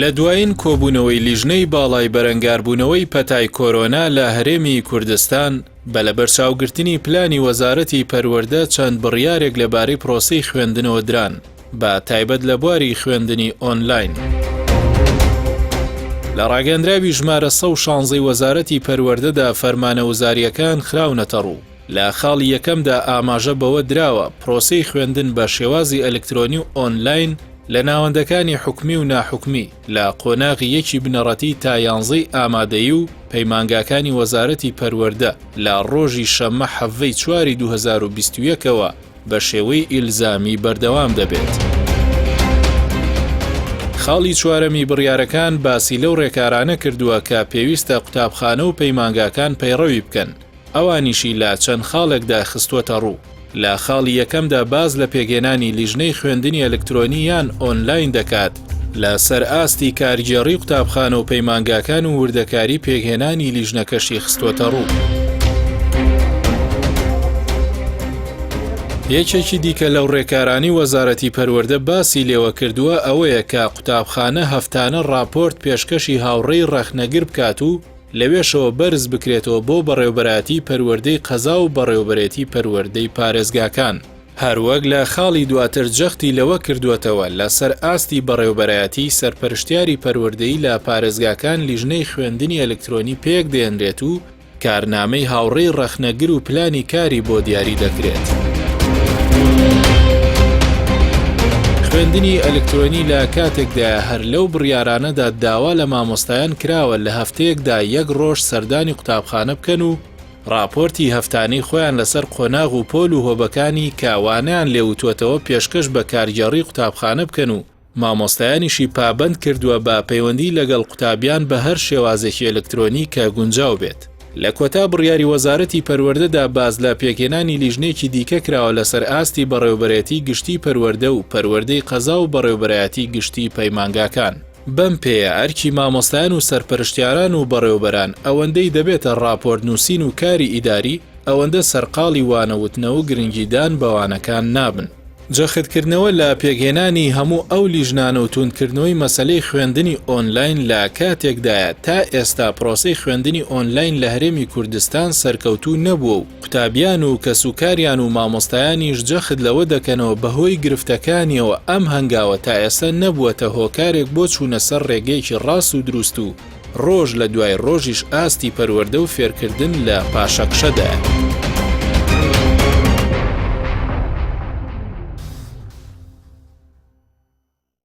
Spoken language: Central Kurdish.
لە دوایین کۆبوونەوەی لیژنەی باڵای بەرەنگاربوونەوەی پەتای کۆرۆنا لە هەرێمی کوردستان بە لە بەرچاوگرتنی پلانی وەزارەتی پەروەردە چەند بڕیارێک لەبارەی پرۆسەی خوێندنەوە دران بە تایبەت لە بواری خوێندنی ئۆنلاین. لە ڕاگەندراوی ژمارە 116 وەزارەتی پەروەردەدا فەرمانە وزاریەکان خراونەتە ڕوو. لە خاڵی یەکەمدا ئاماژە بەوە دراوە پرۆسەی خوێندن بە شێوازی ئەلکترۆنی و ئۆنلاین لە ناوەندەکانی حکومی و ناحکومی لە قۆناغی یەکی بنەڕەتی تا 11 ئامادەیی و پەیمانگاکانی وەزارەتی پەروەردە لە ڕۆژی شەممە 7 چواری 2021ەوە بە شێوەی ئیلزامی بەردەوام دەبێت. خاڵی چوارەمی بڕیارەکان باسی لەو ڕێکارانە کردووە کە پێویستە قوتابخانە و پەیمانگاکان پەیڕەوی بکەن، ئەوانیشی لە چەند خاڵێکدا خستووەتە ڕوو. لە خاڵی یەکەمدا باز لە پێگەێنانی لیژنەی خوێندنی ئەلکترۆنی یان ئۆنلاین دەکات لە سەر ئاستی کارگێڕی قوتابخانە و پەیمانگاکان و وردەکاری پێگەێنانی لیژنەکەشی خستووەتە ڕوو. یەکێکی دیکە لەو ڕێکارانی وەزارەتی پەروەردە باسی لێوە کردووە ئەوەیە کە قوتابخانە هەفتانە راپۆرت پێشکەشی هاوڕێی ڕەخنەگر بکات و لەوێشەوە بەرز بکرێتەوە بۆ بەڕێوەبەراتی پەروەردەی قەزا و بەڕێوەبەرێتی پەروەردەی پارێزگاکان. هەروەک لە خاڵی دواتر جەختی لەوە کردووەتەوە لەسەر ئاستی بەڕێوەبەرایەتی سەرپەرشتیاری پەروەردەی لە پارێزگاکان لیژنەی خوێندنی ئەلکترۆنی پێک دێنرێت و کارنامەی هاوڕێی ڕەخنەگر و پلانی کاری بۆ دیاری دەکرێت. خوێندنی ئەلکترۆنی لە کاتێکدا هەر لەو بڕیارانەدا داوا لە مامۆستایان کراوە لە هەفتەیەکدا 1 ڕۆژ سەردانی قوتابخانە بکەن و راپۆرتی هەفتانەی خۆیان لەسەر قۆناغ و پۆل و هۆبەکانی کاوانیان لێوتوەتەوە پێشکەش بە کارگێڕی قوتابخانە بکەن و مامۆستایانیشی پابند کردووە بە پەیوەندی لەگەڵ قوتابیان بە هەر شێوازێکی ئەلکترۆنی کە گونجاو بێت. لە کۆتا بڕیاری وەزارەتی پەروەردەدا باز لە پێگەێنانی لیژنێکی دیکە کراوە لەسەر ئاستی بەڕێوەبەرێتی گشتی پەروەردە و پەروەردەی قەزا و بەڕێوەبەرایەتی گشتی پەیمانگاکان. بەم پێیە ئەرکی مامۆستایان و سەرپەرشتیاران و بەڕێوەبەران ئەوەندەی دەبێتە راپۆرت نووسین و کاری ئیداری ئەوەندە سەرقاڵی وانەوتنەوە و گرنگیدان بەوانەکان نابن. جەختکردنەوە لە پێگەێنانی هەموو ئەو لیژنانە و توندکردنەوەی مەسەلەی خوێندنی ئۆنلاین لە کاتێکدایە تا ئێستا پرۆسەی خوێندنی ئۆنلاین لە هەرێمی کوردستان سەرکەوتوو نەبووە و قوتابیان و کەسوکاریان و مامۆستایانیش جەخت لەوە دەکەنەوە بەهۆی گرفتەکانیەوە ئەم هەنگاوە تا ئێستا نەبووەتە هۆکارێک بۆ چوونە سەر ڕێگەیەکی ڕاست و دروست و ڕۆژ لە دوای ڕۆژیش ئاستی پەروەردە و فێرکردن لە پاشەکشەدایە.